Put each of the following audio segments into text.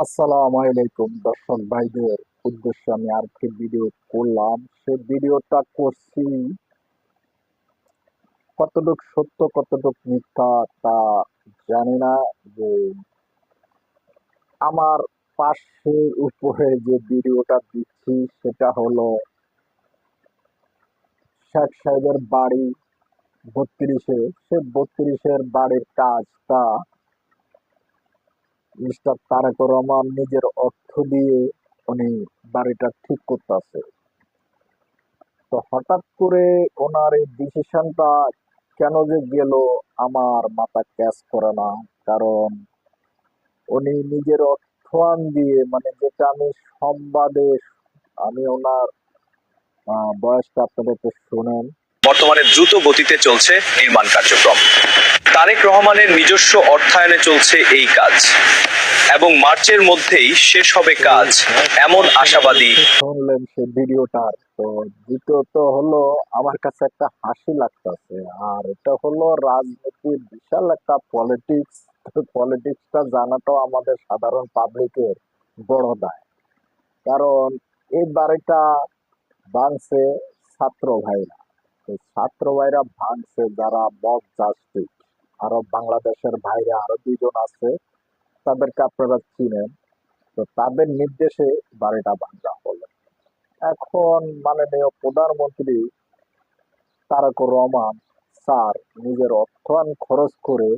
আসসালামু আলাইকুম দর্শক ভাইদের উদ্দেশ্যে আমি আরেকটি ভিডিও করলাম। সে ভিডিওটা করছি কতটুক সত্য কতটুক মিথ্যা তা জানি না। যে আমার পাশে উপরে যে ভিডিওটা দিচ্ছি সেটা হলো শেখ সাহেবের বাড়ি 32-এ। সে 32-এর বাড়ির কাজটা মিস্টার তারেকুর রহমান নিজের অর্থ দিয়ে উনি বাড়িটা ঠিক করতেছে। তো হঠাৎ করে ওনার এই ডিসিশনটা কেন যে গেল আমার মাথা ক্যাচ করে না। কারণ উনি নিজের অর্থায়ন দিয়ে, মানে যেটা আমি সংবাদে, আমি ওনার বয়সটা আপনাদেরকে শুনেন। বর্তমানে দ্রুত গতিতে চলছে নির্মাণ কার্যক্রম। তারেক রহমানের নিজস্ব অর্থায়নে চলছে এই কাজ এবং মার্চের মধ্যেই শেষ হবে কাজ, এমন আশাবাদী। শুনলেন সে ভিডিওটার। তো দ্বিতীয়ত হলো, আমার কাছে একটা হাসি লাগতেছে। আর এটা হলো রাজনীতির বিশাল একটা পলিটিক্স। পলিটিক্সটা জানাটাও আমাদের সাধারণ পাবলিকের বড় দায়। কারণ এই বাড়িটা ভাঙছে ছাত্র ভাইরা। এই ছাত্র ভাইরা ভাঙছে, যারা মব জাস্টিস, আরো বাংলাদেশের ভাইরা আরো দুজন আছে, তাদেরকে আপনারা চিনেন। তো তাদের নির্দেশে বাড়িটা ভাঙা হলো। এখন মাননীয় প্রধানমন্ত্রী তারেকুর রহমান স্যার নিজের অর্থায়ন খরচ করে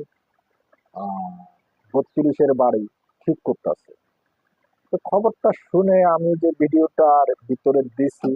32-এর বাড়ি ঠিক করতেছে। তো খবরটা শুনে আমি যে ভিডিওটার ভিতরে দিছি,